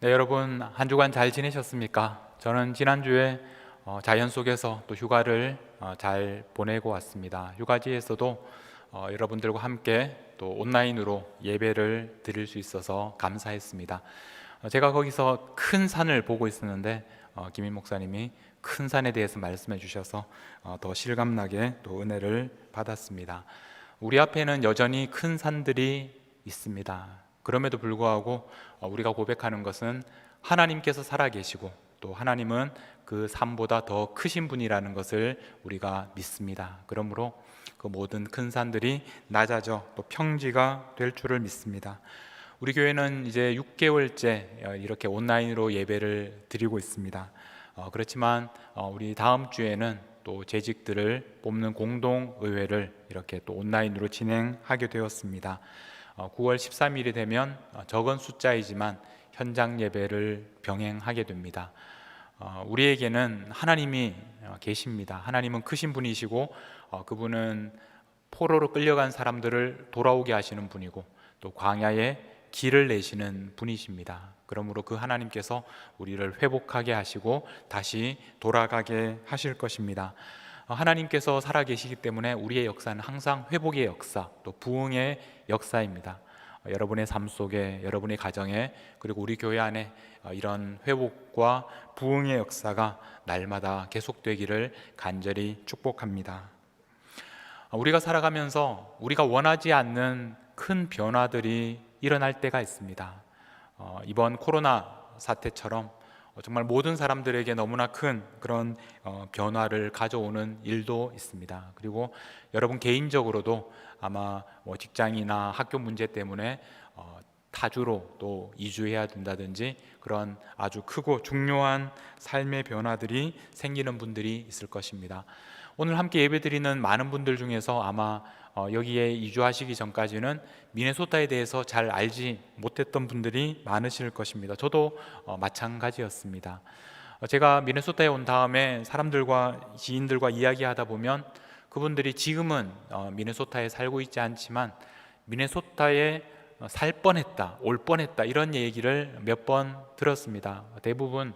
네, 여러분 한 주간 잘 지내셨습니까? 저는 지난주에 자연 속에서 또 휴가를 잘 보내고 왔습니다. 휴가지에서도 여러분들과 함께 또 온라인으로 예배를 드릴 수 있어서 감사했습니다. 제가 거기서 큰 산을 보고 있었는데 김인 목사님이 큰 산에 대해서 말씀해 주셔서 더 실감나게 또 은혜를 받았습니다. 우리 앞에는 여전히 큰 산들이 있습니다. 그럼에도 불구하고 우리가 고백하는 것은 하나님께서 살아계시고 또 하나님은 그 산보다 더 크신 분이라는 것을 우리가 믿습니다. 그러므로 그 모든 큰 산들이 낮아져 또 평지가 될 줄을 믿습니다. 우리 교회는 이제 6개월째 이렇게 온라인으로 예배를 드리고 있습니다. 그렇지만 우리 다음 주에는 또 재직들을 뽑는 공동의회를 이렇게 또 온라인으로 진행하게 되었습니다. 9월 13일이 되면 적은 숫자이지만 현장 예배를 병행하게 됩니다. 우리에게는 하나님이 계십니다. 하나님은 크신 분이시고 그분은 포로로 끌려간 사람들을 돌아오게 하시는 분이고 또 광야에 길을 내시는 분이십니다. 그러므로 그 하나님께서 우리를 회복하게 하시고 다시 돌아가게 하실 것입니다. 하나님께서 살아계시기 때문에 우리의 역사는 항상 회복의 역사, 또 부흥의 역사입니다. 여러분의 삶 속에, 여러분의 가정에, 그리고 우리 교회 안에 이런 회복과 부흥의 역사가 날마다 계속되기를 간절히 축복합니다. 우리가 살아가면서 우리가 원하지 않는 큰 변화들이 일어날 때가 있습니다. 이번 코로나 사태처럼 정말 모든 사람들에게 너무나 큰 그런 변화를 가져오는 일도 있습니다. 그리고 여러분 개인적으로도 아마 직장이나 학교 문제 때문에 타주로 또 이주해야 된다든지 그런 아주 크고 중요한 삶의 변화들이 생기는 분들이 있을 것입니다. 오늘 함께 예배드리는 많은 분들 중에서 아마 여기에 이주하시기 전까지는 미네소타에 대해서 잘 알지 못했던 분들이 많으실 것입니다. 저도 마찬가지였습니다. 제가 미네소타에 온 다음에 사람들과 지인들과 이야기하다 보면 그분들이 지금은 미네소타에 살고 있지 않지만 미네소타에 살 뻔했다, 올 뻔했다 이런 얘기를 몇 번 들었습니다. 대부분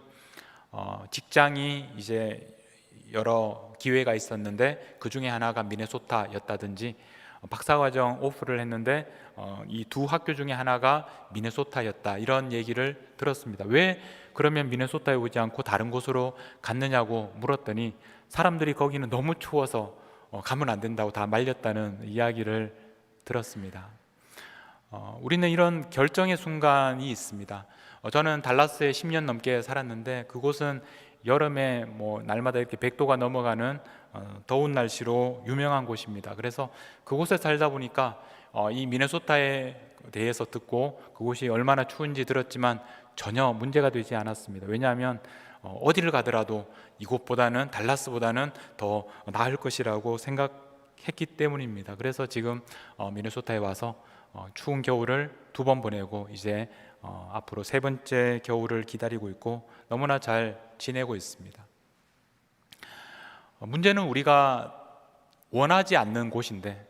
직장이 이제 여러 기회가 있었는데 그 중에 하나가 미네소타였다든지 박사과정 오프를 했는데 이 두 학교 중에 하나가 미네소타였다 이런 얘기를 들었습니다. 왜 그러면 미네소타에 오지 않고 다른 곳으로 갔느냐고 물었더니 사람들이 거기는 너무 추워서 가면 안 된다고 다 말렸다는 이야기를 들었습니다. 우리는 이런 결정의 순간이 있습니다. 저는 달라스에 10년 넘게 살았는데 그곳은 여름에 날마다 이렇게 100도가 넘어가는 더운 날씨로 유명한 곳입니다. 그래서 그곳에 살다 보니까 이 미네소타에 대해서 듣고 그곳이 얼마나 추운지 들었지만 전혀 문제가 되지 않았습니다. 왜냐하면 어디를 가더라도 이곳보다는 달라스보다는 더 나을 것이라고 생각했기 때문입니다. 그래서 지금 미네소타에 와서 추운 겨울을 2번 보내고 이제 앞으로 3번째 겨울을 기다리고 있고 너무나 잘 지내고 있습니다. 문제는 우리가 원하지 않는 곳인데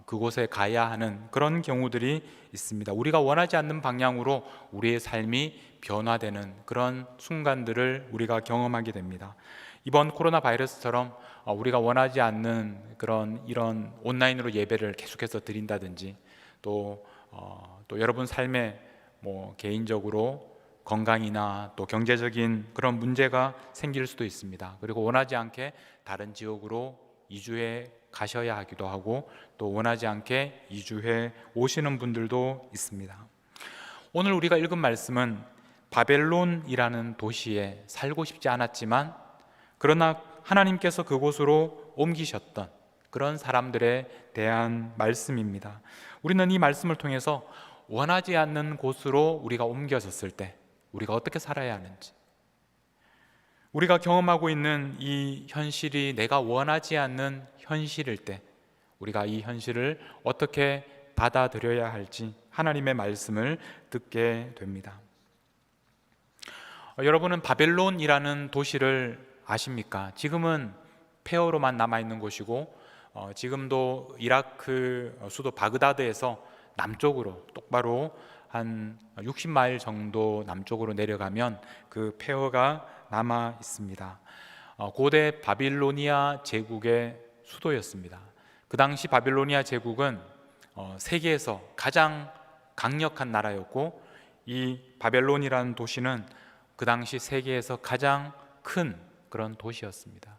그곳에 가야 하는 그런 경우들이 있습니다. 우리가 원하지 않는 방향으로 우리의 삶이 변화되는 그런 순간들을 우리가 경험하게 됩니다. 이번 코로나 바이러스처럼 우리가 원하지 않는 이런 온라인으로 예배를 계속해서 드린다든지 또 여러분 삶에 개인적으로 건강이나 또 경제적인 그런 문제가 생길 수도 있습니다. 그리고 원하지 않게 다른 지역으로 이주해 가셔야 하기도 하고 또 원하지 않게 이주해 오시는 분들도 있습니다. 오늘 우리가 읽은 말씀은 바벨론이라는 도시에 살고 싶지 않았지만 그러나 하나님께서 그곳으로 옮기셨던 그런 사람들에 대한 말씀입니다. 우리는 이 말씀을 통해서 원하지 않는 곳으로 우리가 옮겨졌을 때 우리가 어떻게 살아야 하는지, 우리가 경험하고 있는 이 현실이 내가 원하지 않는 현실일 때 우리가 이 현실을 어떻게 받아들여야 할지 하나님의 말씀을 듣게 됩니다. 여러분은 바벨론이라는 도시를 아십니까? 지금은 폐허로만 남아있는 곳이고 지금도 이라크 수도 바그다드에서 남쪽으로 똑바로 한 60마일 정도 남쪽으로 내려가면 그 폐허가 남아 있습니다. 고대 바빌로니아 제국의 수도였습니다. 그 당시 바빌로니아 제국은 세계에서 가장 강력한 나라였고, 이 바벨론이라는 도시는 그 당시 세계에서 가장 큰 그런 도시였습니다.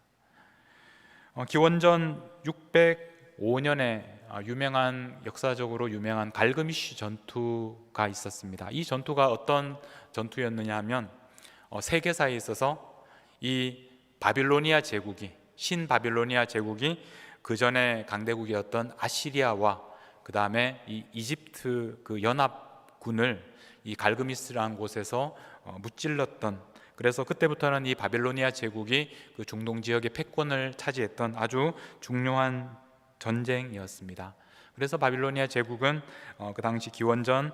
기원전 605년에 역사적으로 유명한 갈그미쉬 전투가 있었습니다. 이 전투가 어떤 전투였느냐 하면 세계사에 있어서 이 바빌로니아 제국이, 신바빌로니아 제국이 그 전에 강대국이었던 아시리아와 그 다음에 이 이집트 그 연합군을 이 갈그미스라는 곳에서 무찔렀던, 그래서 그때부터는 이 바빌로니아 제국이 그 중동 지역의 패권을 차지했던 아주 중요한 전쟁이었습니다. 그래서 바빌로니아 제국은 그 당시 기원전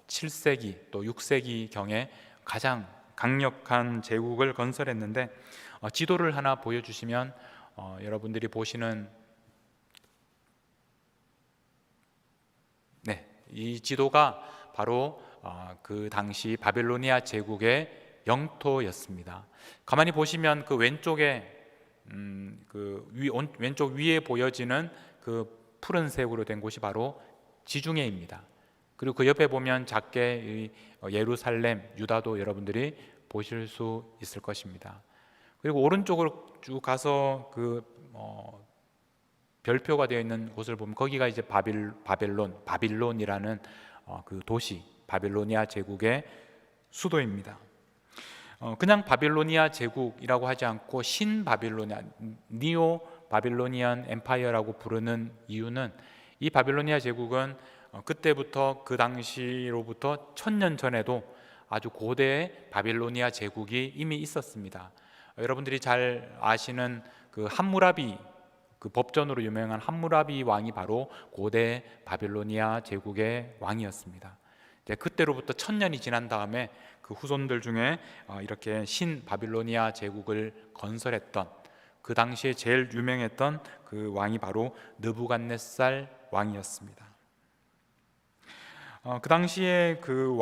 7세기 또 6세기 경에 가장 강력한 제국을 건설했는데, 지도를 하나 보여주시면 여러분들이 보시는 이 지도가 바로 그 당시 바빌로니아 제국의 영토였습니다. 가만히 보시면 그 왼쪽에 왼쪽 위에 보여지는 그 푸른색으로 된 곳이 바로 지중해입니다. 그리고 그 옆에 보면 작게 예루살렘, 유다도 여러분들이 보실 수 있을 것입니다. 그리고 오른쪽으로 쭉 가서 그 별표가 되어 있는 곳을 보면 거기가 이제 바빌론이라는 그 도시, 바빌로니아 제국의 수도입니다. 그냥 바빌로니아 제국이라고 하지 않고 신바빌로니아, 니오 바빌로니안 엠파이어라고 부르는 이유는, 이 바빌로니아 제국은 그때부터 그 당시로부터 1000년 전에도 아주 고대의 바빌로니아 제국이 이미 있었습니다. 여러분들이 잘 아시는 그 함무라비, 그 법전으로 유명한 함무라비 왕이 바로 고대 바빌로니아 제국의 왕이었습니다. 그때로부터 1000년이 지난 다음에 그 후손들 중에 이렇게 신 바빌로니아 제국을 건설했던, 그 당시에 제일 유명했던 그 왕이 바로 느부갓네살 왕이었습니다. 그 당시에 그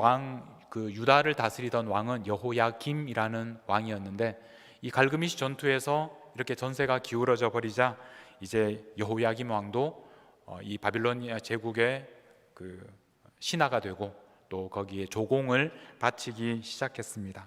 유다를 다스리던 왕은 여호야김이라는 왕이었는데, 이 갈그미시 전투에서 이렇게 전세가 기울어져 버리자 이제 여호야김 왕도 이 바빌로니아 제국의 그 신하가 되고 또 거기에 조공을 바치기 시작했습니다.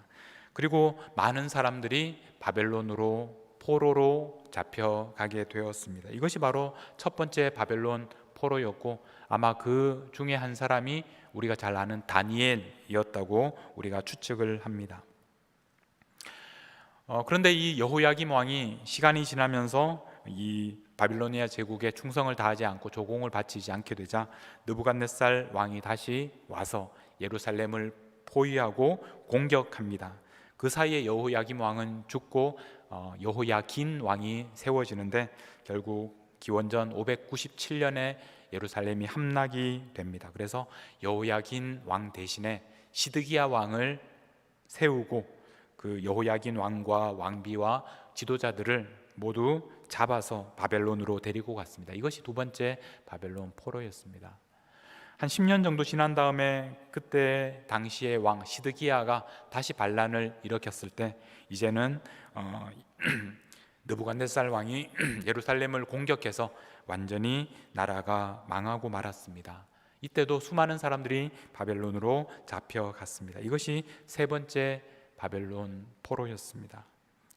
그리고 많은 사람들이 바벨론으로 포로로 잡혀가게 되었습니다. 이것이 바로 첫 번째 바벨론 포로였고, 아마 그 중에 한 사람이 우리가 잘 아는 다니엘이었다고 우리가 추측을 합니다. 그런데 이 여호야김 왕이 시간이 지나면서 이 바빌로니아 제국에 충성을 다하지 않고 조공을 바치지 않게 되자 느부갓네살 왕이 다시 와서 예루살렘을 포위하고 공격합니다. 그 사이에 여호야김 왕은 죽고 여호야긴 왕이 세워지는데, 결국 기원전 597년에 예루살렘이 함락이 됩니다. 그래서 여호야긴 왕 대신에 시드기야 왕을 세우고 그 여호야긴 왕과 왕비와 지도자들을 모두 잡아서 바벨론으로 데리고 갔습니다. 이것이 두 번째 바벨론 포로였습니다. 한 10년 정도 지난 다음에 그때 당시의 왕 시드기야가 다시 반란을 일으켰을 때, 이제는 느부갓네살 왕이 예루살렘을 공격해서 완전히 나라가 망하고 말았습니다. 이때도 수많은 사람들이 바벨론으로 잡혀갔습니다. 이것이 세 번째 바벨론 포로였습니다.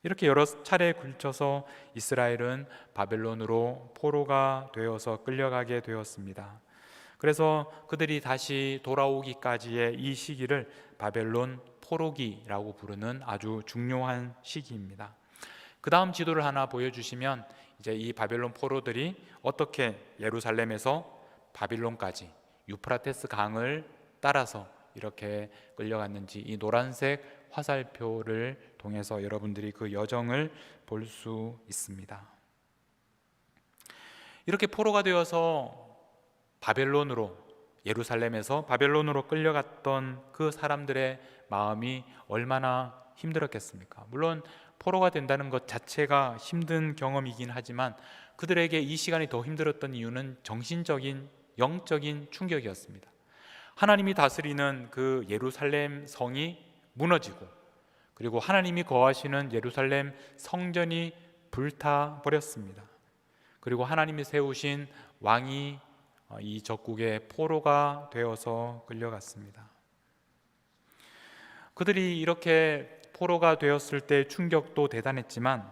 이렇게 여러 차례에 걸쳐서 이스라엘은 바벨론으로 포로가 되어서 끌려가게 되었습니다. 그래서 그들이 다시 돌아오기까지의 이 시기를 바벨론 포로기라고 부르는 아주 중요한 시기입니다. 그 다음 지도를 하나 보여주시면, 이제 이 바벨론 포로들이 어떻게 예루살렘에서 바빌론까지 유프라테스 강을 따라서 이렇게 끌려갔는지 이 노란색 화살표를 통해서 여러분들이 그 여정을 볼 수 있습니다. 이렇게 포로가 되어서 바벨론으로, 예루살렘에서 바벨론으로 끌려갔던 그 사람들의 마음이 얼마나 힘들었겠습니까? 물론 포로가 된다는 것 자체가 힘든 경험이긴 하지만 그들에게 이 시간이 더 힘들었던 이유는 정신적인, 영적인 충격이었습니다. 하나님이 다스리는 그 예루살렘 성이 무너지고, 그리고 하나님이 거하시는 예루살렘 성전이 불타 버렸습니다. 그리고 하나님이 세우신 왕이 이 적국의 포로가 되어서 끌려갔습니다. 그들이 이렇게 포로가 되었을 때 충격도 대단했지만,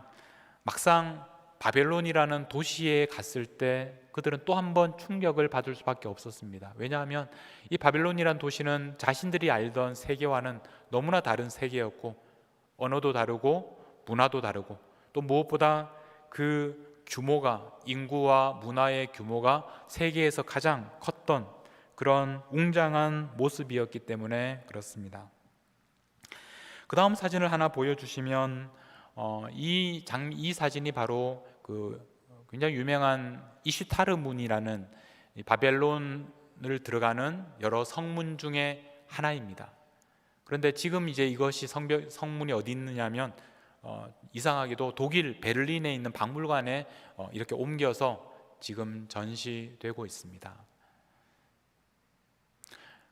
막상 바벨론이라는 도시에 갔을 때 그들은 또 한 번 충격을 받을 수밖에 없었습니다. 왜냐하면 이 바벨론이라는 도시는 자신들이 알던 세계와는 너무나 다른 세계였고, 언어도 다르고 문화도 다르고, 또 무엇보다 그 규모가, 인구와 문화의 규모가 세계에서 가장 컸던 그런 웅장한 모습이었기 때문에 그렇습니다. 그 다음 사진을 하나 보여주시면 이 사진이 바로 그 굉장히 유명한 이슈타르 문이라는 바벨론을 들어가는 여러 성문 중에 하나입니다. 그런데 지금 이제 이것이 성문이 어디 있느냐면 이상하게도 독일 베를린에 있는 박물관에 이렇게 옮겨서 지금 전시되고 있습니다.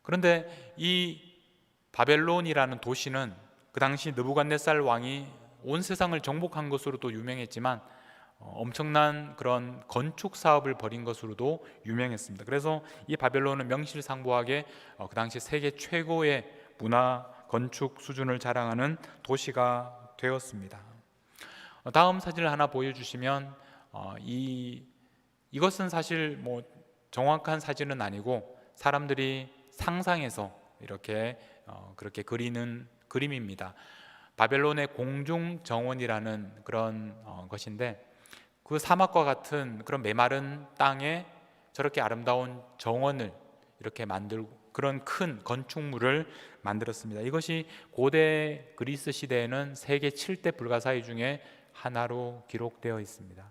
그런데 이 바벨론이라는 도시는 그 당시 느부갓네살 왕이 온 세상을 정복한 것으로도 유명했지만, 엄청난 그런 건축 사업을 벌인 것으로도 유명했습니다. 그래서 이 바벨론은 명실상부하게 그 당시 세계 최고의 문화 건축 수준을 자랑하는 도시가 되었습니다. 다음 사진을 하나 보여주시면 이것은 사실 뭐 정확한 사진은 아니고 사람들이 상상해서 이렇게 그렇게 그리는 그림입니다. 바벨론의 공중 정원이라는 그런 것인데, 그 사막과 같은 그런 메마른 땅에 저렇게 아름다운 정원을 이렇게 만들고 그런 큰 건축물을 만들었습니다. 이것이 고대 그리스 시대에는 세계 7대 불가사의 중에 하나로 기록되어 있습니다.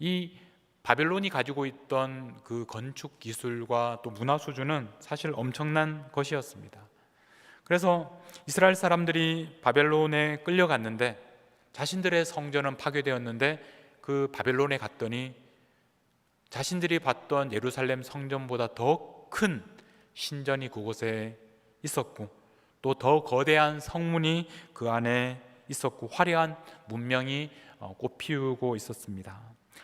이 바벨론이 가지고 있던 그 건축 기술과 또 문화 수준은 사실 엄청난 것이었습니다. 그래서 이스라엘 사람들이 바벨론에 끌려갔는데, 자신들의 성전은 파괴되었는데 그 바벨론에 갔더니 자신들이 봤던 예루살렘 성전보다 더 큰 신전이 그곳에 있었고, 또 더 거대한 성문이 그 안에 있었고, 화려한 문명이 꽃피우고 있었습니다.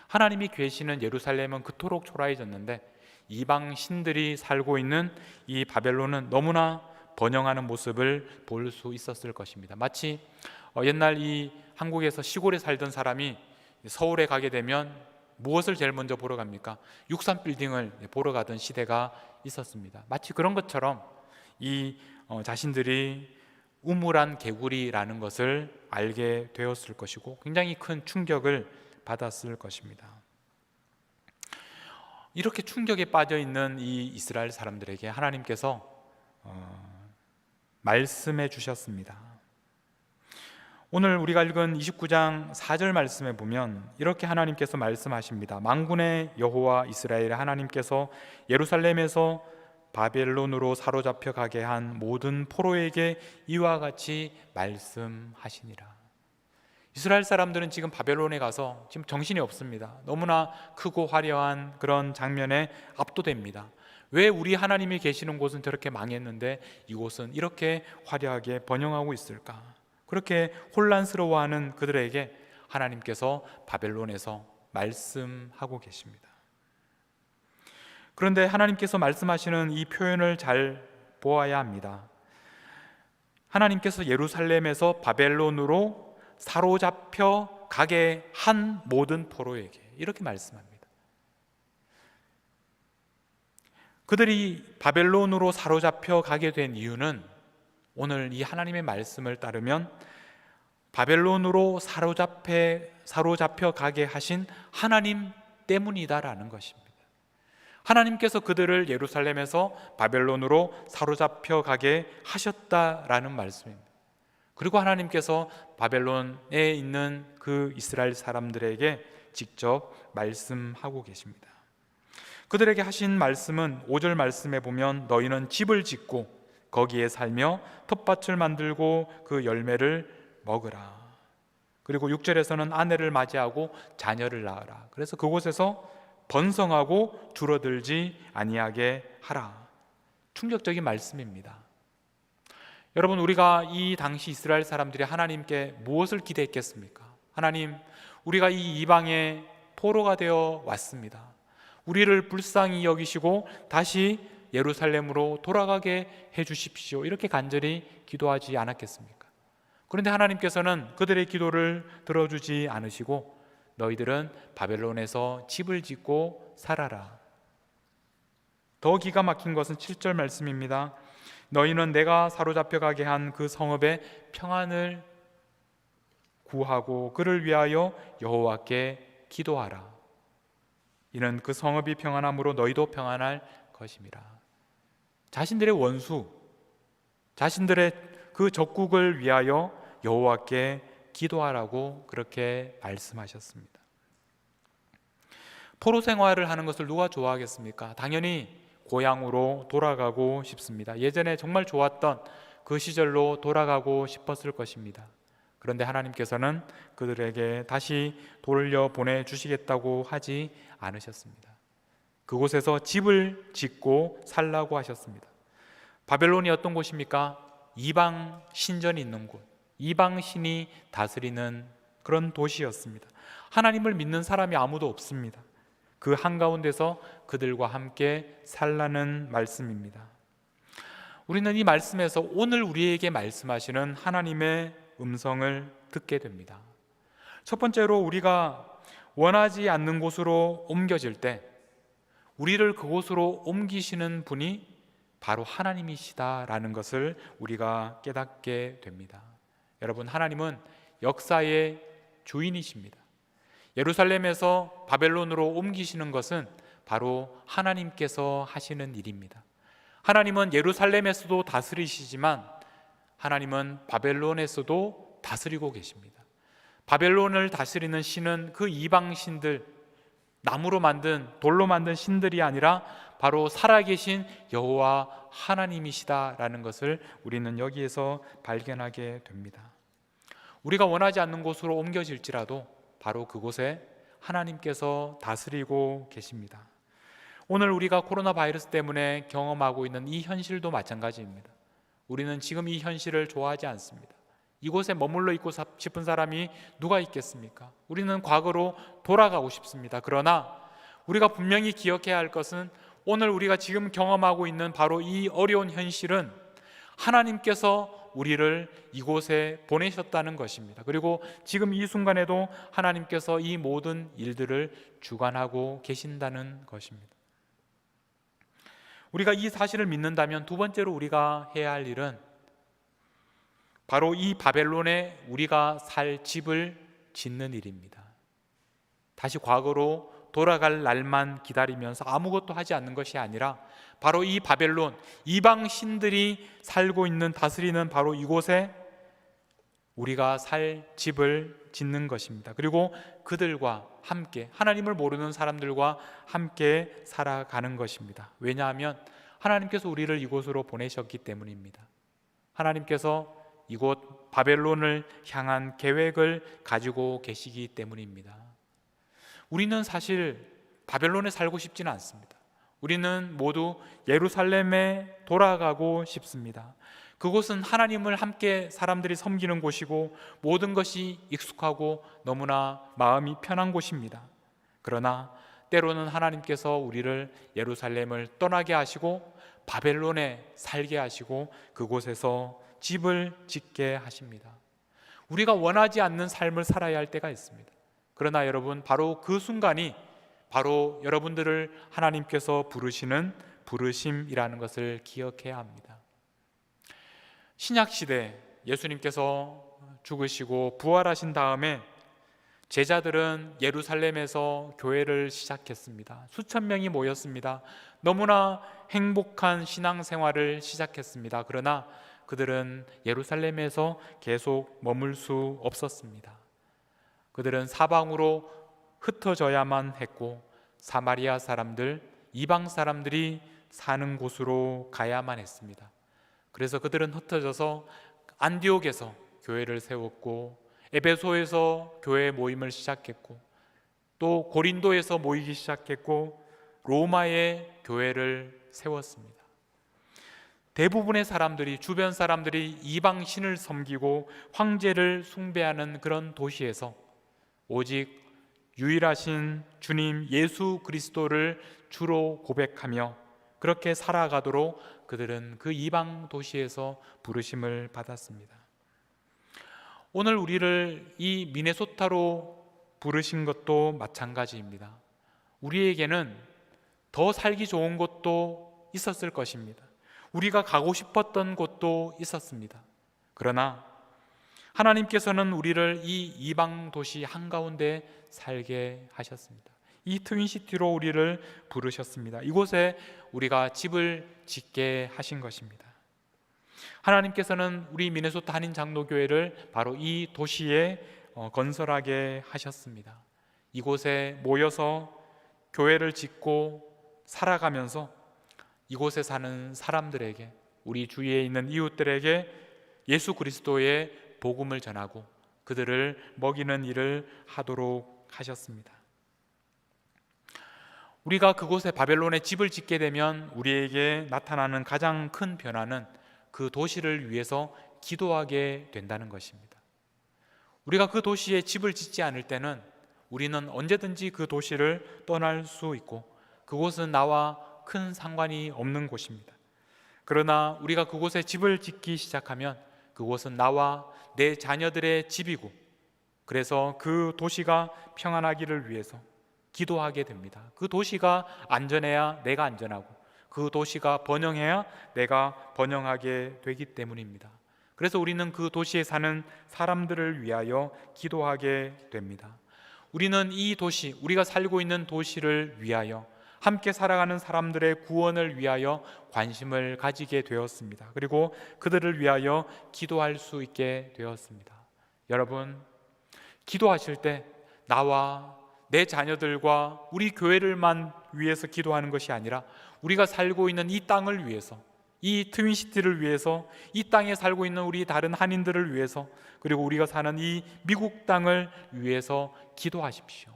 하나님이 계시는 예루살렘은 그토록 초라해졌는데, 이방 신들이 살고 있는 이 바벨론은 너무나 번영하는 모습을 볼 수 있었을 것입니다. 마치 옛날 이 한국에서 시골에 살던 사람이 서울에 가게 되면 무엇을 제일 먼저 보러 갑니까? 63빌딩을 보러 가던 시대가 있었습니다. 마치 그런 것처럼 이 자신들이 우물안 개구리라는 것을 알게 되었을 것이고, 굉장히 큰 충격을 받았을 것입니다. 이렇게 충격에 빠져 있는 이 이스라엘 사람들에게 하나님께서 말씀해 주셨습니다. 오늘 우리가 읽은 29장 4절 말씀에 보면 이렇게 하나님께서 말씀하십니다. 만군의 여호와 이스라엘의 하나님께서 예루살렘에서 바벨론으로 사로잡혀 가게 한 모든 포로에게 이와 같이 말씀하시니라. 이스라엘 사람들은 지금 바벨론에 가서 지금 정신이 없습니다. 너무나 크고 화려한 그런 장면에 압도됩니다. 왜 우리 하나님이 계시는 곳은 저렇게 망했는데 이곳은 이렇게 화려하게 번영하고 있을까? 그렇게 혼란스러워하는 그들에게 하나님께서 바벨론에서 말씀하고 계십니다. 그런데 하나님께서 말씀하시는 이 표현을 잘 보아야 합니다. 하나님께서 예루살렘에서 바벨론으로 사로잡혀 가게 한 모든 포로에게 이렇게 말씀합니다. 그들이 바벨론으로 사로잡혀 가게 된 이유는 오늘 이 하나님의 말씀을 따르면 바벨론으로 사로잡혀 가게 하신 하나님 때문이다라는 것입니다. 하나님께서 그들을 예루살렘에서 바벨론으로 사로잡혀 가게 하셨다라는 말씀입니다. 그리고 하나님께서 바벨론에 있는 그 이스라엘 사람들에게 직접 말씀하고 계십니다. 그들에게 하신 말씀은 5절 말씀에 보면 너희는 집을 짓고 거기에 살며 텃밭을 만들고 그 열매를 먹으라. 그리고 6절에서는 아내를 맞이하고 자녀를 낳으라. 그래서 그곳에서 번성하고 줄어들지 아니하게 하라. 충격적인 말씀입니다. 여러분, 우리가 이 당시 이스라엘 사람들이 하나님께 무엇을 기대했겠습니까? 하나님, 우리가 이 이방의 포로가 되어 왔습니다. 우리를 불쌍히 여기시고 다시 예루살렘으로 돌아가게 해주십시오. 이렇게 간절히 기도하지 않았겠습니까? 그런데 하나님께서는 그들의 기도를 들어주지 않으시고 너희들은 바벨론에서 집을 짓고 살아라. 더 기가 막힌 것은 7절 말씀입니다. 너희는 내가 사로잡혀 가게 한 그 성읍의 평안을 구하고 그를 위하여 여호와께 기도하라. 이는 그 성읍이 평안함으로 너희도 평안할 것임이라. 자신들의 원수, 자신들의 그 적국을 위하여 여호와께 기도하라고 그렇게 말씀하셨습니다. 포로 생활을 하는 것을 누가 좋아하겠습니까? 당연히 고향으로 돌아가고 싶습니다. 예전에 정말 좋았던 그 시절로 돌아가고 싶었을 것입니다. 그런데 하나님께서는 그들에게 다시 돌려보내 주시겠다고 하지 않으셨습니다. 그곳에서 집을 짓고 살라고 하셨습니다. 바벨론이 어떤 곳입니까? 이방 신전이 있는 곳, 이방 신이 다스리는 그런 도시였습니다. 하나님을 믿는 사람이 아무도 없습니다. 그 한가운데서 그들과 함께 살라는 말씀입니다. 우리는 이 말씀에서 오늘 우리에게 말씀하시는 하나님의 음성을 듣게 됩니다. 첫 번째로, 우리가 원하지 않는 곳으로 옮겨질 때 우리를 그곳으로 옮기시는 분이 바로 하나님이시다라는 것을 우리가 깨닫게 됩니다. 여러분, 하나님은 역사의 주인이십니다. 예루살렘에서 바벨론으로 옮기시는 것은 바로 하나님께서 하시는 일입니다. 하나님은 예루살렘에서도 다스리시지만 하나님은 바벨론에서도 다스리고 계십니다. 바벨론을 다스리는 신은 그 이방 신들, 나무로 만든, 돌로 만든 신들이 아니라 바로 살아계신 여호와 하나님이시다라는 것을 우리는 여기에서 발견하게 됩니다. 우리가 원하지 않는 곳으로 옮겨질지라도 바로 그곳에 하나님께서 다스리고 계십니다. 오늘 우리가 코로나 바이러스 때문에 경험하고 있는 이 현실도 마찬가지입니다. 우리는 지금 이 현실을 좋아하지 않습니다. 이곳에 머물러 있고 싶은 사람이 누가 있겠습니까? 우리는 과거로 돌아가고 싶습니다. 그러나 우리가 분명히 기억해야 할 것은 오늘 우리가 지금 경험하고 있는 바로 이 어려운 현실은 하나님께서 우리를 이곳에 보내셨다는 것입니다. 그리고 지금 이 순간에도 하나님께서 이 모든 일들을 주관하고 계신다는 것입니다. 우리가 이 사실을 믿는다면 두 번째로 우리가 해야 할 일은 바로 이 바벨론에 우리가 살 집을 짓는 일입니다. 다시 과거로 돌아갈 날만 기다리면서 아무것도 하지 않는 것이 아니라 바로 이 바벨론, 이방 신들이 살고 있는, 다스리는 바로 이곳에 우리가 살 집을 짓는 것입니다. 그리고 그들과 함께, 하나님을 모르는 사람들과 함께 살아가는 것입니다. 왜냐하면 하나님께서 우리를 이곳으로 보내셨기 때문입니다. 하나님께서 이곳 바벨론을 향한 계획을 가지고 계시기 때문입니다. 우리는 사실 바벨론에 살고 싶지는 않습니다. 우리는 모두 예루살렘에 돌아가고 싶습니다. 그곳은 하나님을 함께 사람들이 섬기는 곳이고 모든 것이 익숙하고 너무나 마음이 편한 곳입니다. 그러나 때로는 하나님께서 우리를 예루살렘을 떠나게 하시고 바벨론에 살게 하시고 그곳에서 집을 짓게 하십니다. 우리가 원하지 않는 삶을 살아야 할 때가 있습니다. 그러나 여러분, 바로 그 순간이 바로 여러분들을 하나님께서 부르시는 부르심이라는 것을 기억해야 합니다. 신약시대 예수님께서 죽으시고 부활하신 다음에 제자들은 예루살렘에서 교회를 시작했습니다. 수천 명이 모였습니다. 너무나 행복한 신앙생활을 시작했습니다. 그러나 그들은 예루살렘에서 계속 머물 수 없었습니다. 그들은 사방으로 흩어져야만 했고 사마리아 사람들, 이방 사람들이 사는 곳으로 가야만 했습니다. 그래서 그들은 흩어져서 안디옥에서 교회를 세웠고 에베소에서 교회 모임을 시작했고 또 고린도에서 모이기 시작했고 로마에 교회를 세웠습니다. 대부분의 사람들이, 주변 사람들이 이방 신을 섬기고 황제를 숭배하는 그런 도시에서 오직 유일하신 주님 예수 그리스도를 주로 고백하며 그렇게 살아가도록 그들은 그 이방 도시에서 부르심을 받았습니다. 오늘 우리를 이 미네소타로 부르신 것도 마찬가지입니다. 우리에게는 더 살기 좋은 곳도 있었을 것입니다. 우리가 가고 싶었던 곳도 있었습니다. 그러나 하나님께서는 우리를 이 이방 도시 한가운데 살게 하셨습니다. 이 트윈시티로 우리를 부르셨습니다. 이곳에 우리가 집을 짓게 하신 것입니다. 하나님께서는 우리 미네소타 한인장로교회를 바로 이 도시에 건설하게 하셨습니다. 이곳에 모여서 교회를 짓고 살아가면서 이곳에 사는 사람들에게, 우리 주위에 있는 이웃들에게 예수 그리스도의 복음을 전하고 그들을 먹이는 일을 하도록 하셨습니다. 우리가 그곳에 바벨론에 집을 짓게 되면 우리에게 나타나는 가장 큰 변화는 그 도시를 위해서 기도하게 된다는 것입니다. 우리가 그 도시에 집을 짓지 않을 때는 우리는 언제든지 그 도시를 떠날 수 있고 그곳은 나와 큰 상관이 없는 곳입니다. 그러나 우리가 그곳에 집을 짓기 시작하면 그곳은 나와 내 자녀들의 집이고, 그래서 그 도시가 평안하기를 위해서 기도하게 됩니다. 그 도시가 안전해야 내가 안전하고 그 도시가 번영해야 내가 번영하게 되기 때문입니다. 그래서 우리는 그 도시에 사는 사람들을 위하여 기도하게 됩니다. 우리는 이 도시, 우리가 살고 있는 도시를 위하여, 함께 살아가는 사람들의 구원을 위하여 관심을 가지게 되었습니다. 그리고 그들을 위하여 기도할 수 있게 되었습니다. 여러분, 기도하실 때 나와 내 자녀들과 우리 교회를만 위해서 기도하는 것이 아니라 우리가 살고 있는 이 땅을 위해서, 이 트윈시티를 위해서, 이 땅에 살고 있는 우리 다른 한인들을 위해서, 그리고 우리가 사는 이 미국 땅을 위해서 기도하십시오.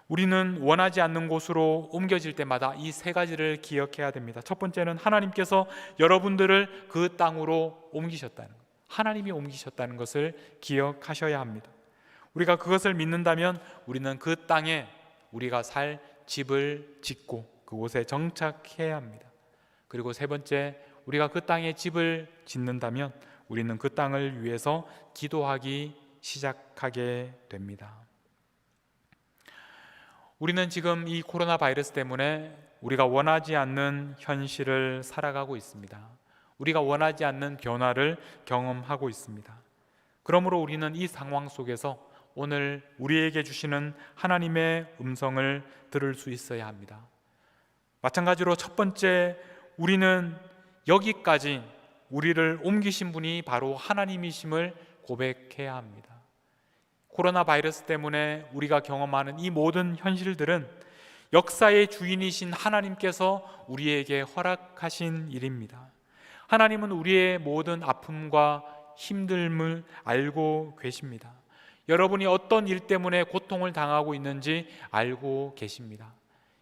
우리는 원하지 않는 곳으로 옮겨질 때마다 이 세 가지를 기억해야 됩니다. 첫 번째는 하나님께서 여러분들을 그 땅으로 옮기셨다는 것, 하나님이 옮기셨다는 것을 기억하셔야 합니다. 우리가 그것을 믿는다면 우리는 그 땅에 우리가 살 집을 짓고 그곳에 정착해야 합니다. 그리고 세 번째, 우리가 그 땅에 집을 짓는다면 우리는 그 땅을 위해서 기도하기 시작하게 됩니다. 우리는 지금 이 코로나 바이러스 때문에 우리가 원하지 않는 현실을 살아가고 있습니다. 우리가 원하지 않는 변화를 경험하고 있습니다. 그러므로 우리는 이 상황 속에서 오늘 우리에게 주시는 하나님의 음성을 들을 수 있어야 합니다. 마찬가지로 첫 번째, 우리는 여기까지 우리를 옮기신 분이 바로 하나님이심을 고백해야 합니다. 코로나 바이러스 때문에 우리가 경험하는 이 모든 현실들은 역사의 주인이신 하나님께서 우리에게 허락하신 일입니다. 하나님은 우리의 모든 아픔과 힘듦을 알고 계십니다. 여러분이 어떤 일 때문에 고통을 당하고 있는지 알고 계십니다.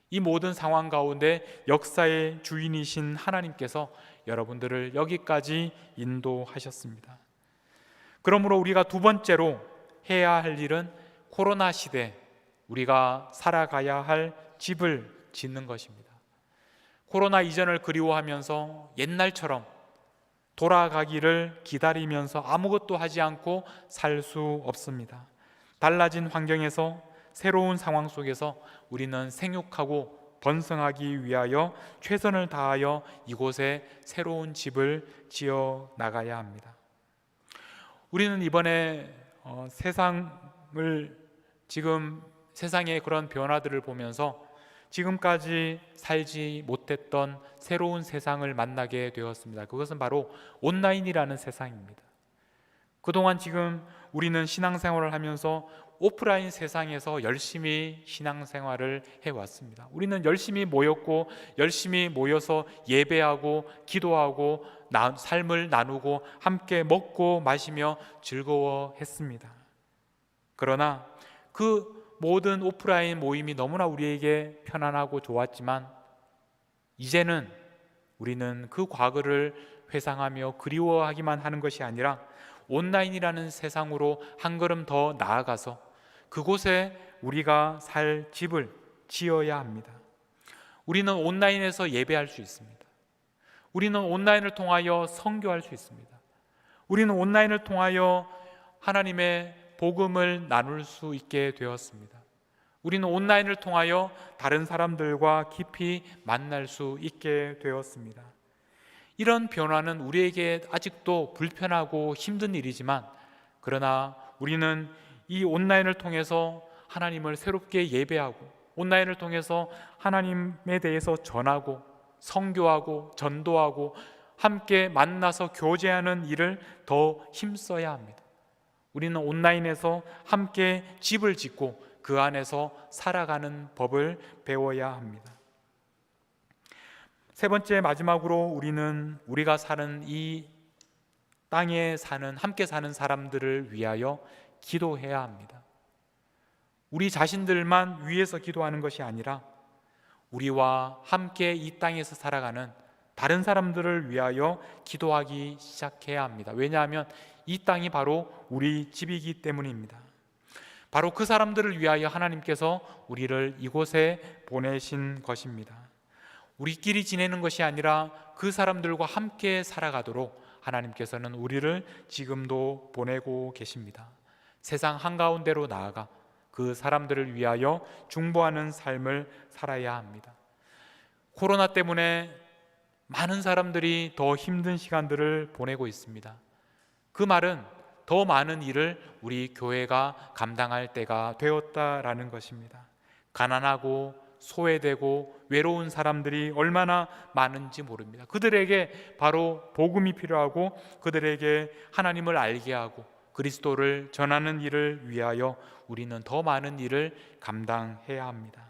이 모든 상황 가운데 역사의 주인이신 하나님께서 여러분들을 여기까지 인도하셨습니다. 그러므로 우리가 두 번째로 해야 할 일은 코로나 시대 우리가 살아가야 할 집을 짓는 것입니다. 코로나 이전을 그리워하면서 옛날처럼 돌아가기를 기다리면서 아무것도 하지 않고 살 수 없습니다. 달라진 환경에서, 새로운 상황 속에서 우리는 생육하고 번성하기 위하여 최선을 다하여 이곳에 새로운 집을 지어 나가야 합니다. 우리는 이번에 지금 세상의 그런 변화들을 보면서 지금까지 살지 못했던 새로운 세상을 만나게 되었습니다. 그것은 바로 온라인이라는 세상입니다. 그동안 지금 우리는 신앙생활을 하면서 오프라인 세상에서 열심히 신앙생활을 해왔습니다. 우리는 열심히 모였고 열심히 모여서 예배하고 기도하고 삶을 나누고 함께 먹고 마시며 즐거워했습니다. 그러나 그 모든 오프라인 모임이 너무나 우리에게 편안하고 좋았지만 이제는 우리는 그 과거를 회상하며 그리워하기만 하는 것이 아니라 온라인이라는 세상으로 한 걸음 더 나아가서 그곳에 우리가 살 집을 지어야 합니다. 우리는 온라인에서 예배할 수 있습니다. 우리는 온라인을 통하여 선교할 수 있습니다. 우리는 온라인을 통하여 하나님의 복음을 나눌 수 있게 되었습니다. 우리는 온라인을 통하여 다른 사람들과 깊이 만날 수 있게 되었습니다. 이런 변화는 우리에게 아직도 불편하고 힘든 일이지만, 그러나 우리는 이 온라인을 통해서 하나님을 새롭게 예배하고, 온라인을 통해서 하나님에 대해서 전하고 선교하고 전도하고 함께 만나서 교제하는 일을 더 힘써야 합니다. 우리는 온라인에서 함께 집을 짓고 그 안에서 살아가는 법을 배워야 합니다. 세 번째, 마지막으로 우리는 우리가 사는 이 땅에 사는, 함께 사는 사람들을 위하여 기도해야 합니다. 우리 자신들만 위해서 기도하는 것이 아니라 우리와 함께 이 땅에서 살아가는 다른 사람들을 위하여 기도하기 시작해야 합니다. 왜냐하면 이 땅이 바로 우리 집이기 때문입니다. 바로 그 사람들을 위하여 하나님께서 우리를 이곳에 보내신 것입니다. 우리끼리 지내는 것이 아니라 그 사람들과 함께 살아가도록 하나님께서는 우리를 지금도 보내고 계십니다. 세상 한가운데로 나아가 그 사람들을 위하여 중보하는 삶을 살아야 합니다. 코로나 때문에 많은 사람들이 더 힘든 시간들을 보내고 있습니다. 그 말은 더 많은 일을 우리 교회가 감당할 때가 되었다라는 것입니다. 가난하고 소외되고 외로운 사람들이 얼마나 많은지 모릅니다. 그들에게 바로 복음이 필요하고 그들에게 하나님을 알게 하고 그리스도를 전하는 일을 위하여 우리는 더 많은 일을 감당해야 합니다.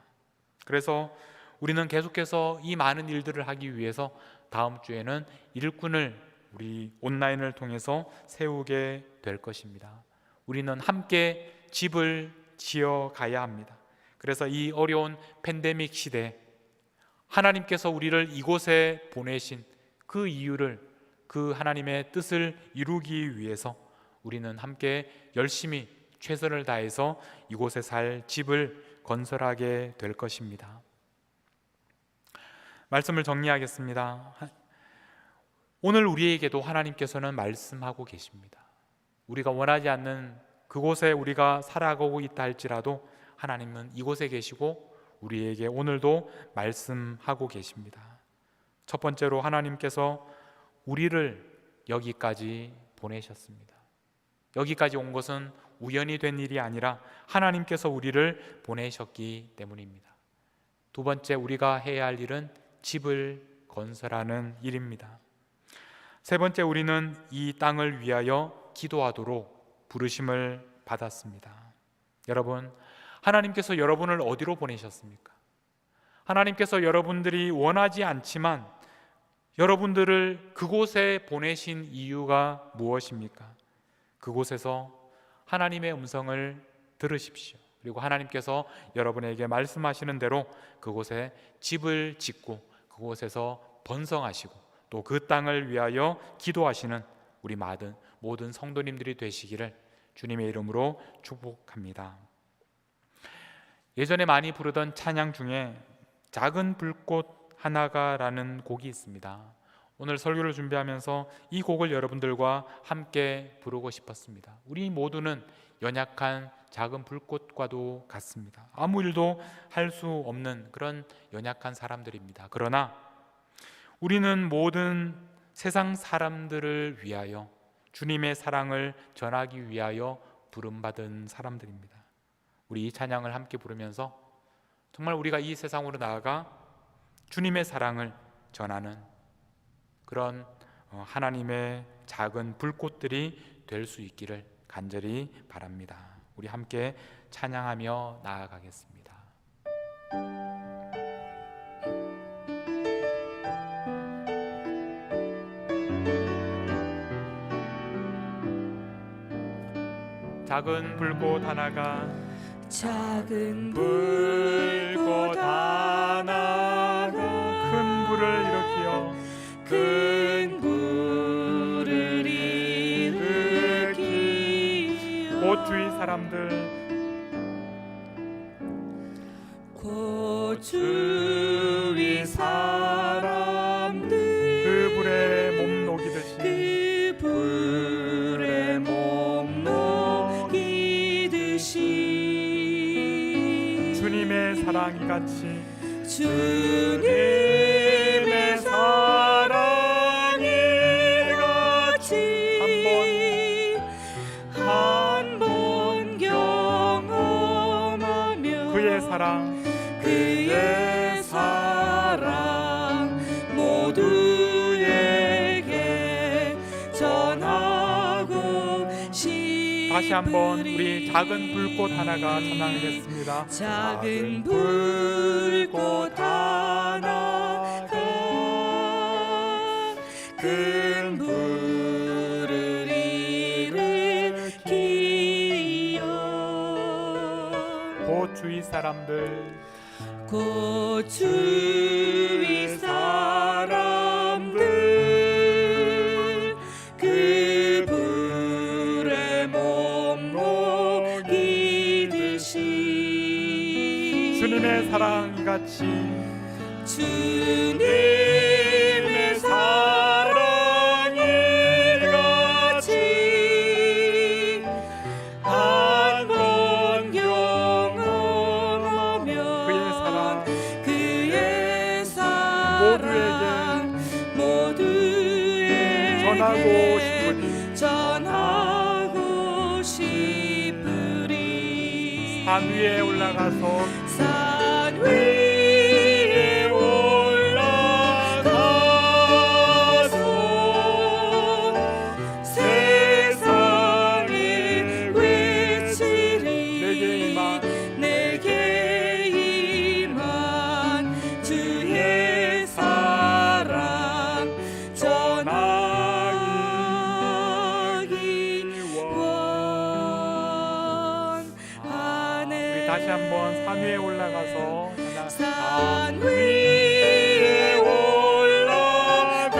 그래서 우리는 계속해서 이 많은 일들을 하기 위해서 다음 주에는 일꾼을 우리 온라인을 통해서 세우게 될 것입니다. 우리는 함께 집을 지어 가야 합니다. 그래서 이 어려운 팬데믹 시대에 하나님께서 우리를 이곳에 보내신 그 이유를, 그 하나님의 뜻을 이루기 위해서 우리는 함께 열심히 최선을 다해서 이곳에 살 집을 건설하게 될 것입니다. 말씀을 정리하겠습니다. 오늘 우리에게도 하나님께서는 말씀하고 계십니다. 우리가 원하지 않는 그곳에 우리가 살아가고 있다 할지라도 하나님은 이곳에 계시고 우리에게 오늘도 말씀하고 계십니다. 첫 번째로 하나님께서 우리를 여기까지 보내셨습니다. 여기까지 온 것은 우연히 된 일이 아니라 하나님께서 우리를 보내셨기 때문입니다. 두 번째, 우리가 해야 할 일은 집을 건설하는 일입니다. 세 번째, 우리는 이 땅을 위하여 기도하도록 부르심을 받았습니다. 여러분, 하나님께서 여러분을 어디로 보내셨습니까? 하나님께서 여러분들이 원하지 않지만 여러분들을 그곳에 보내신 이유가 무엇입니까? 그곳에서 하나님의 음성을 들으십시오. 그리고 하나님께서 여러분에게 말씀하시는 대로 그곳에 집을 짓고 그곳에서 번성하시고 또 그 땅을 위하여 기도하시는 우리 모든 성도님들이 되시기를 주님의 이름으로 축복합니다. 예전에 많이 부르던 찬양 중에 작은 불꽃 하나가라는 곡이 있습니다. 오늘 설교를 준비하면서 이 곡을 여러분들과 함께 부르고 싶었습니다. 우리 모두는 연약한 작은 불꽃과도 같습니다. 아무 일도 할 수 없는 그런 연약한 사람들입니다. 그러나 우리는 모든 세상 사람들을 위하여 주님의 사랑을 전하기 위하여 부름받은 사람들입니다. 우리 이 찬양을 함께 부르면서 정말 우리가 이 세상으로 나아가 주님의 사랑을 전하는 그런 하나님의 작은 불꽃들이 될 수 있기를 간절히 바랍니다. 우리 함께 찬양하며 나아가겠습니다. 작은 불꽃 하나가 작은 불꽃 하나가 큰 불을 일으키어 큰 부를 일으키어 곧 주위 사람들 곧 주위 사람들 그 불에 몸 녹이듯이 그 불에 몸 녹이듯이 주님의 사랑 이같이 주님의 사랑이 같이 한 번 경험하며 그의 사랑 모두에게 전하고 싶으리. 다시 한번 우리 작은 불꽃 하나가 찬양하겠습니다. 작은 불꽃 하나가 큰 불을 일으키어 곧 주위 사람들 곧 주위 사람들 그 불에 몸 녹이듯이 주님의 사랑 이같이 주님의 사랑이 같이 한 번 경험하며 그의 사랑 모두에게 전하고 싶으리. 산 위에 올라가서 산 위에 올라가서 세상에 외치리. 내게 임한 주의 사랑 전하기 원하네. 다시 한번 산 위에 올라가서 산 위에 올라가서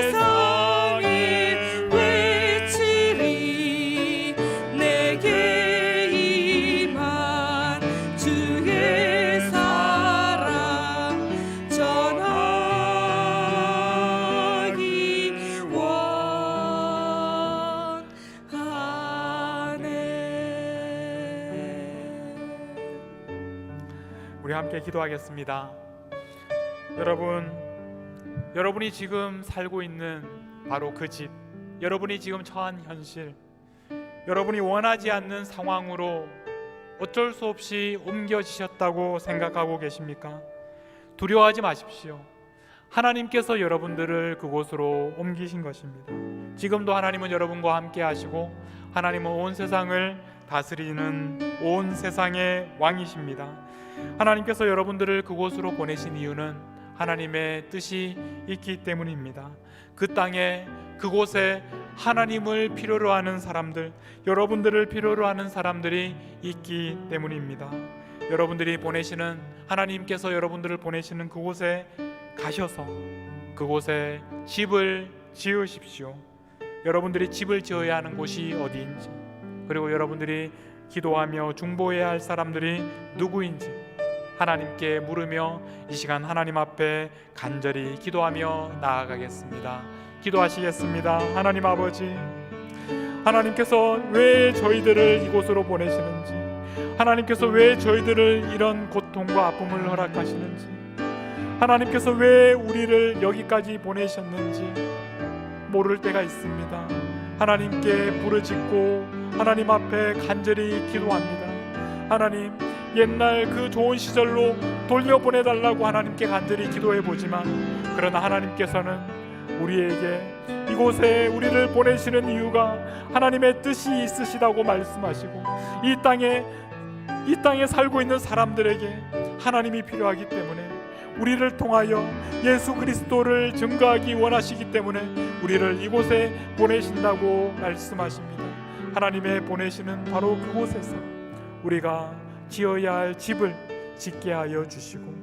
세상에 외치리. 내게 임한 주의 사랑 전하기 원하네. 우리 함께 기도하겠습니다. 여러분이 지금 살고 있는 바로 그 집, 여러분이 지금 처한 현실, 여러분이 원하지 않는 상황으로 어쩔 수 없이 옮겨지셨다고 생각하고 계십니까? 두려워하지 마십시오. 하나님께서 여러분들을 그곳으로 옮기신 것입니다. 지금도 하나님은 여러분과 함께 하시고 하나님은 온 세상을 다스리는 온 세상의 왕이십니다. 하나님께서 여러분들을 그곳으로 보내신 이유는 하나님의 뜻이 있기 때문입니다. 그 땅에 그곳에 하나님을 필요로 하는 사람들, 여러분들을 필요로 하는 사람들이 있기 때문입니다. 하나님께서 여러분들을 보내시는 그곳에 가셔서 그곳에 집을 지으십시오. 여러분들이 집을 지어야 하는 곳이 어디인지, 그리고 여러분들이 기도하며 중보해야 할 사람들이 누구인지 하나님께 물으며 이 시간 하나님 앞에 간절히 기도하며 나아가겠습니다. 기도하시겠습니다. 하나님 아버지, 하나님께서 왜 저희들을 이곳으로 보내시는지, 하나님께서 왜 저희들을 이런 고통과 아픔을 허락하시는지, 하나님께서 왜 우리를 여기까지 보내셨는지 모를 때가 있습니다. 하나님께 부르짖고 하나님 앞에 간절히 기도합니다. 하나님, 옛날 그 좋은 시절로 돌려보내달라고 하나님께 간절히 기도해보지만, 그러나 하나님께서는 우리에게 이곳에 우리를 보내시는 이유가 하나님의 뜻이 있으시다고 말씀하시고, 이 땅에 살고 있는 사람들에게 하나님이 필요하기 때문에 우리를 통하여 예수 그리스도를 증거하기 원하시기 때문에 우리를 이곳에 보내신다고 말씀하십니다. 하나님의 보내시는 바로 그곳에서 우리가 지어야 할 집을 짓게 하여 주시고,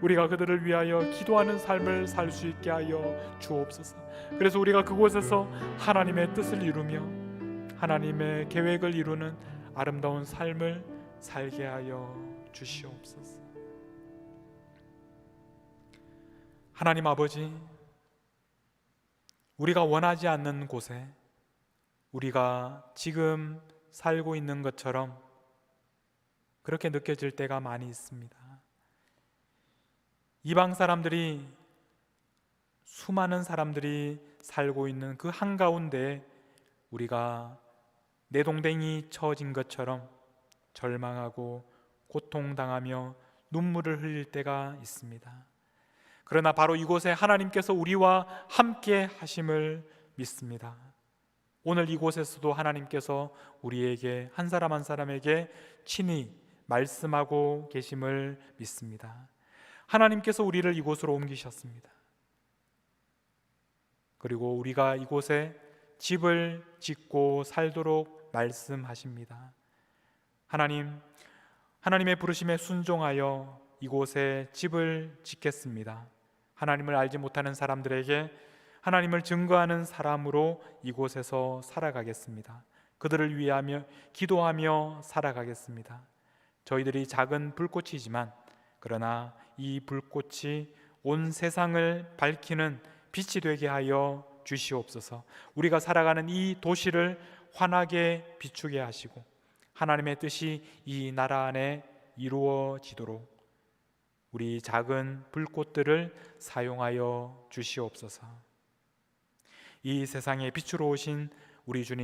우리가 그들을 위하여 기도하는 삶을 살 수 있게 하여 주옵소서. 그래서 우리가 그곳에서 하나님의 뜻을 이루며 하나님의 계획을 이루는 아름다운 삶을 살게 하여 주시옵소서. 하나님 아버지, 우리가 원하지 않는 곳에 우리가 지금 살고 있는 것처럼 그렇게 느껴질 때가 많이 있습니다. 이방 사람들이, 수많은 사람들이 살고 있는 그 한가운데 우리가 내동댕이 처진 것처럼 절망하고 고통당하며 눈물을 흘릴 때가 있습니다. 그러나 바로 이곳에 하나님께서 우리와 함께 하심을 믿습니다. 오늘 이곳에서도 하나님께서 우리에게, 한 사람 한 사람에게 친히 말씀하고 계심을 믿습니다. 하나님께서 우리를 이곳으로 옮기셨습니다. 그리고 우리가 이곳에 집을 짓고 살도록 말씀하십니다. 하나님의 부르심에 순종하여 이곳에 집을 짓겠습니다. 하나님을 알지 못하는 사람들에게 하나님을 증거하는 사람으로 이곳에서 살아가겠습니다. 그들을 위하여 기도하며 살아가겠습니다. 저희들이 작은 불꽃이지만 그러나 이 불꽃이 온 세상을 밝히는 빛이 되게 하여 주시옵소서. 우리가 살아가는 이 도시를 환하게 비추게 하시고 하나님의 뜻이 이 나라 안에 이루어지도록 우리 작은 불꽃들을 사용하여 주시옵소서. 이 세상에 빛으로 오신 우리 주님